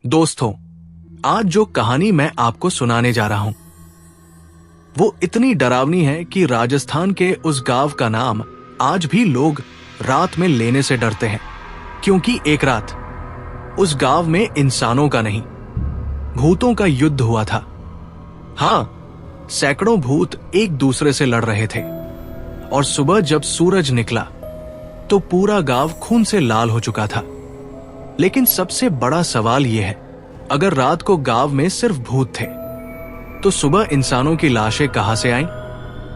दोस्तों, आज जो कहानी मैं आपको सुनाने जा रहा हूं वो इतनी डरावनी है कि राजस्थान के उस गांव का नाम आज भी लोग रात में लेने से डरते हैं, क्योंकि एक रात उस गांव में इंसानों का नहीं, भूतों का युद्ध हुआ था। हाँ, सैकड़ों भूत एक दूसरे से लड़ रहे थे और सुबह जब सूरज निकला तो पूरा गांव खून से लाल हो चुका था। लेकिन सबसे बड़ा सवाल यह है, अगर रात को गांव में सिर्फ भूत थे तो सुबह इंसानों की लाशें कहां से आईं?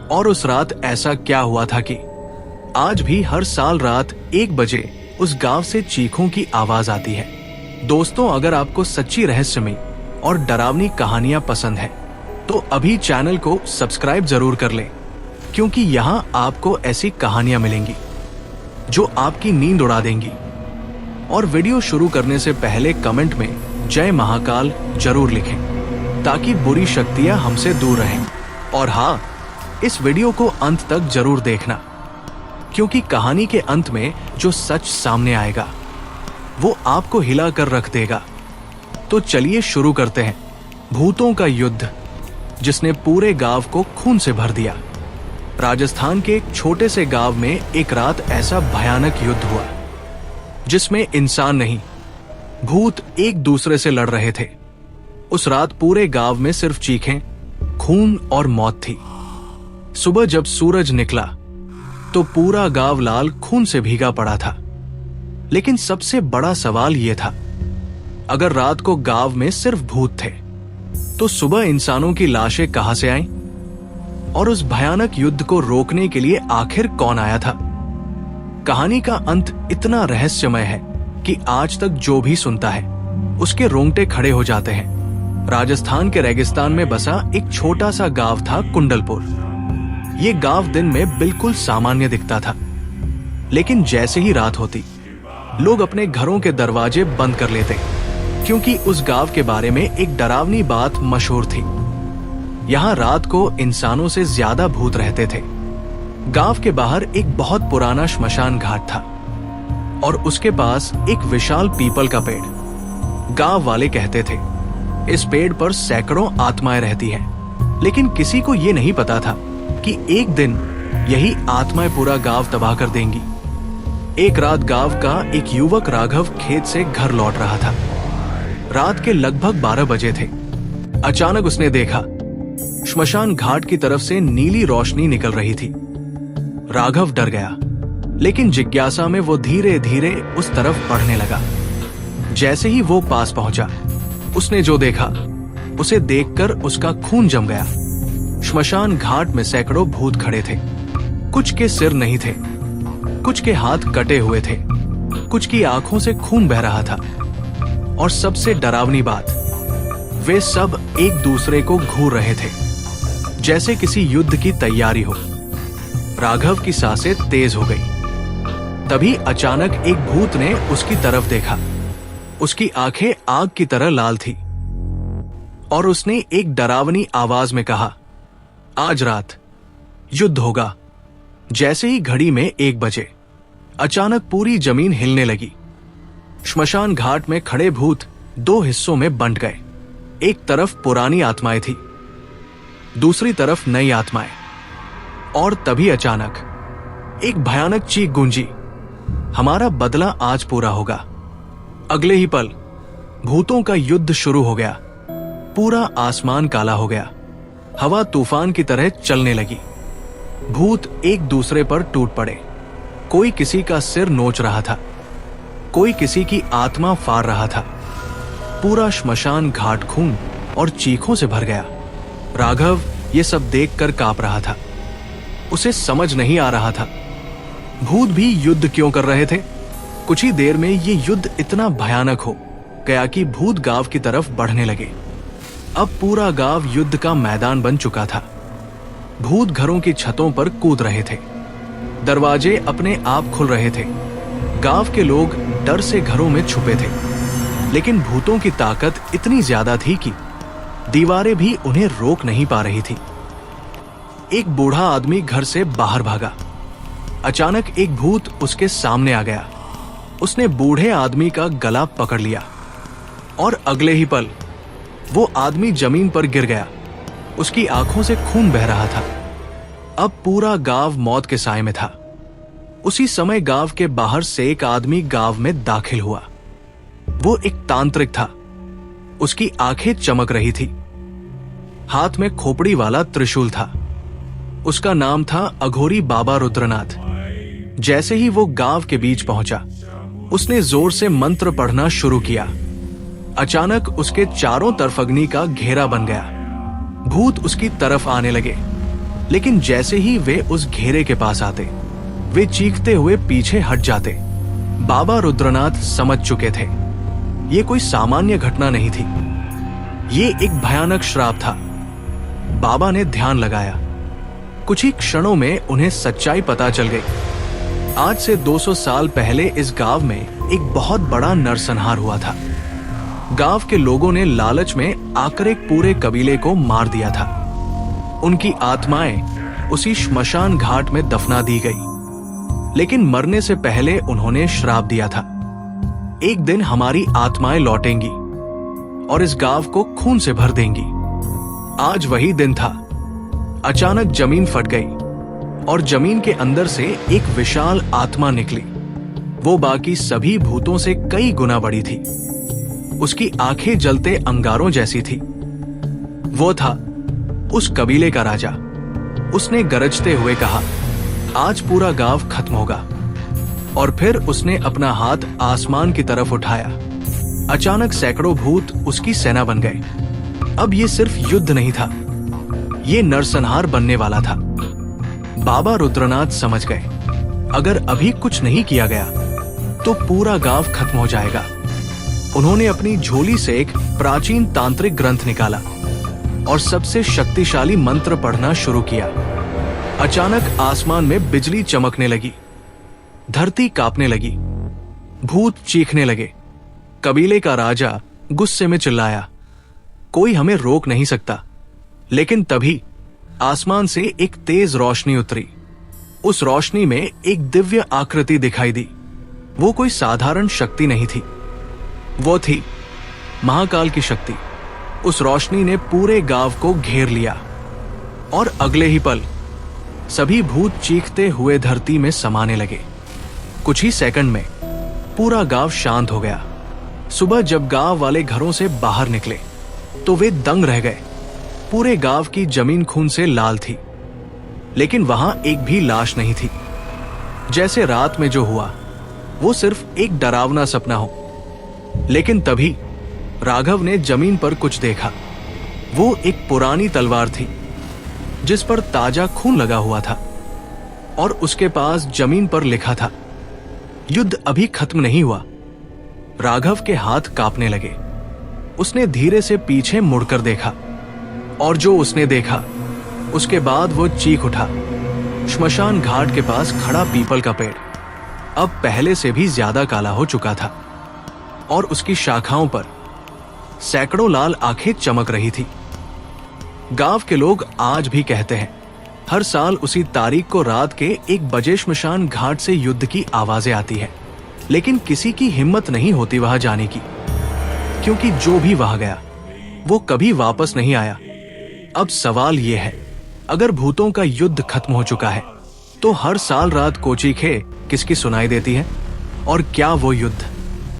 और उस रात ऐसा क्या हुआ था कि आज भी हर साल रात 1 बजे उस गांव से चीखों की आवाज आती है। दोस्तों, अगर आपको सच्ची रहस्यमयी और डरावनी कहानियां पसंद है तो अभी चैनल को सब्सक्राइब जरूर कर लें, क्योंकि यहां आपको ऐसी कहानियां मिलेंगी जो आपकी नींद उड़ा देंगी। और वीडियो शुरू करने से पहले कमेंट में जय महाकाल जरूर लिखें, ताकि बुरी शक्तियां हमसे दूर रहें। और हाँ, इस वीडियो को अंत तक जरूर देखना, क्योंकि कहानी के अंत में जो सच सामने आएगा वो आपको हिला कर रख देगा। तो चलिए शुरू करते हैं। भूतों का युद्ध जिसने पूरे गांव को खून से भर दिया। राजस्थान के एक छोटे से गांव में एक रात ऐसा भयानक युद्ध हुआ जिसमें इंसान नहीं, भूत एक दूसरे से लड़ रहे थे। उस रात पूरे गांव में सिर्फ चीखें, खून और मौत थी। सुबह जब सूरज निकला तो पूरा गांव लाल खून से भीगा पड़ा था। लेकिन सबसे बड़ा सवाल यह था, अगर रात को गांव में सिर्फ भूत थे तो सुबह इंसानों की लाशें कहां से आईं? और उस भयानक युद्ध को रोकने के लिए आखिर कौन आया था? कहानी का अंत इतना रहस्यमय है कि आज तक जो भी सुनता है उसके रोंगटे खड़े हो जाते हैं। राजस्थान के रेगिस्तान में बसा एक छोटा सा गांव था कुंडलपुर। ये गांव दिन में बिल्कुल सामान्य दिखता था, लेकिन जैसे ही रात होती लोग अपने घरों के दरवाजे बंद कर लेते, क्योंकि उस गांव के बारे में एक डरावनी बात मशहूर थी। यहाँ रात को इंसानों से ज्यादा भूत रहते थे। गांव के बाहर एक बहुत पुराना श्मशान घाट था और उसके पास एक विशाल पीपल का पेड़। गांव वाले कहते थे इस पेड़ पर सैकड़ों आत्माएं रहती हैं, लेकिन किसी को ये नहीं पता था कि एक दिन यही आत्माएं पूरा गांव तबाह कर देंगी। एक रात गांव का एक युवक राघव खेत से घर लौट रहा था। रात के लगभग 12 बजे थे। अचानक उसने देखा श्मशान घाट की तरफ से नीली रोशनी निकल रही थी। राघव डर गया, लेकिन जिज्ञासा में वो धीरे धीरे उस तरफ बढ़ने लगा। जैसे ही वो पास पहुंचा, उसने जो देखा उसे देखकर उसका खून जम गया। श्मशान घाट में सैकड़ों भूत खड़े थे। कुछ के सिर नहीं थे, कुछ के हाथ कटे हुए थे, कुछ की आंखों से खून बह रहा था। और सबसे डरावनी बात, वे सब एक दूसरे को घूर रहे थे, जैसे किसी युद्ध की तैयारी हो। राघव की सांसें तेज हो गई। तभी अचानक एक भूत ने उसकी तरफ देखा। उसकी आंखें आग की तरह लाल थी और उसने एक डरावनी आवाज में कहा, आज रात युद्ध होगा। जैसे ही घड़ी में 1 बजे, अचानक पूरी जमीन हिलने लगी। श्मशान घाट में खड़े भूत 2 हिस्सों में बंट गए। एक तरफ पुरानी आत्माएं थी, दूसरी तरफ नई आत्माएं। और तभी अचानक एक भयानक चीख गूंजी, हमारा बदला आज पूरा होगा। अगले ही पल भूतों का युद्ध शुरू हो गया। पूरा आसमान काला हो गया, हवा तूफान की तरह चलने लगी। भूत एक दूसरे पर टूट पड़े। कोई किसी का सिर नोच रहा था, कोई किसी की आत्मा फाड़ रहा था। पूरा श्मशान घाट खून और चीखों से भर गया। राघव ये सब देखकर कांप रहा था। उसे समझ नहीं आ रहा था भूत भी युद्ध क्यों कर रहे थे। कुछ ही देर में ये युद्ध इतना भयानक हो गया कि भूत गांव की तरफ बढ़ने लगे। अब पूरा गांव युद्ध का मैदान बन चुका था। भूत घरों की छतों पर कूद रहे थे, दरवाजे अपने आप खुल रहे थे। गांव के लोग डर से घरों में छुपे थे, लेकिन भूतों की ताकत इतनी ज्यादा थी कि दीवारें भी उन्हें रोक नहीं पा रही थी। एक बूढ़ा आदमी घर से बाहर भागा। अचानक एक भूत उसके सामने आ गया। उसने बूढ़े आदमी का गला पकड़ लिया। और अगले ही पल वो आदमी जमीन पर गिर गया। उसकी आंखों से खून बह रहा था। अब पूरा गांव मौत के साए में था। उसी समय गांव के बाहर से एक आदमी गांव में दाखिल हुआ। वो एक तांत्रिक था। उसकी आंखें चमक रही थी। हाथ में खोपड़ी वाला त्रिशूल था। उसका नाम था अघोरी बाबा रुद्रनाथ। जैसे ही वो गांव के बीच पहुंचा, उसने जोर से मंत्र पढ़ना शुरू किया। अचानक उसके चारों तरफ अग्नि का घेरा बन गया। भूत उसकी तरफ आने लगे, लेकिन जैसे ही वे उस घेरे के पास आते, वे चीखते हुए पीछे हट जाते। बाबा रुद्रनाथ समझ चुके थे ये कोई सामान्य घटना नहीं थी, ये एक भयानक श्राप था। बाबा ने ध्यान लगाया। कुछ ही क्षणों में उन्हें सच्चाई पता चल गई। आज से 200 साल पहले इस गांव में एक बहुत बड़ा नरसंहार हुआ था। गांव के लोगों ने लालच में आकर एक पूरे कबीले को मार दिया था। उनकी आत्माएं उसी श्मशान घाट में दफना दी गई, लेकिन मरने से पहले उन्होंने श्राप दिया था, एक दिन हमारी आत्माएं लौटेंगी और इस गांव को खून से भर देंगी। आज वही दिन था। अचानक जमीन फट गई और जमीन के अंदर से एक विशाल आत्मा निकली। वो बाकी सभी भूतों से कई गुना बड़ी थी। उसकी आंखें जलते अंगारों जैसी थी। वो था उस कबीले का राजा। उसने गरजते हुए कहा, आज पूरा गांव खत्म होगा। और फिर उसने अपना हाथ आसमान की तरफ उठाया। अचानक सैकड़ों भूत उसकी सेना बन गए। अब ये सिर्फ युद्ध नहीं था, ये नरसंहार बनने वाला था। बाबा रुद्रनाथ समझ गए, अगर अभी कुछ नहीं किया गया तो पूरा गांव खत्म हो जाएगा। उन्होंने अपनी झोली से एक प्राचीन तांत्रिक ग्रंथ निकाला और सबसे शक्तिशाली मंत्र पढ़ना शुरू किया। अचानक आसमान में बिजली चमकने लगी, धरती कांपने लगी, भूत चीखने लगे। कबीले का राजा गुस्से में चिल्लाया, कोई हमें रोक नहीं सकता। लेकिन तभी आसमान से एक तेज रोशनी उतरी। उस रोशनी में एक दिव्य आकृति दिखाई दी। वो कोई साधारण शक्ति नहीं थी, वो थी महाकाल की शक्ति। उस रोशनी ने पूरे गांव को घेर लिया और अगले ही पल सभी भूत चीखते हुए धरती में समाने लगे। कुछ ही सेकंड में पूरा गांव शांत हो गया। सुबह जब गांव वाले घरों से बाहर निकले तो वे दंग रह गए। पूरे गांव की जमीन खून से लाल थी, लेकिन वहां एक भी लाश नहीं थी। जैसे रात में जो हुआ वो सिर्फ एक डरावना सपना हो। लेकिन तभी राघव ने जमीन पर कुछ देखा। वो एक पुरानी तलवार थी जिस पर ताजा खून लगा हुआ था और उसके पास जमीन पर लिखा था, युद्ध अभी खत्म नहीं हुआ। राघव के हाथ कांपने लगे। उसने धीरे से पीछे मुड़कर देखा और जो उसने देखा उसके बाद वो चीख उठा। श्मशान घाट के पास खड़ा पीपल का पेड़ अब पहले से भी ज्यादा काला हो चुका था और उसकी शाखाओं पर सैकड़ों लाल आंखें चमक रही थी। गांव के लोग आज भी कहते हैं, हर साल उसी तारीख को रात के 1 बजे श्मशान घाट से युद्ध की आवाजें आती है, लेकिन किसी की हिम्मत नहीं होती वहां जाने की, क्योंकि जो भी वहां गया वो कभी वापस नहीं आया। अब सवाल ये है, अगर भूतों का युद्ध खत्म हो चुका है तो हर साल रात को चीखें किसकी सुनाई देती है? और क्या वो युद्ध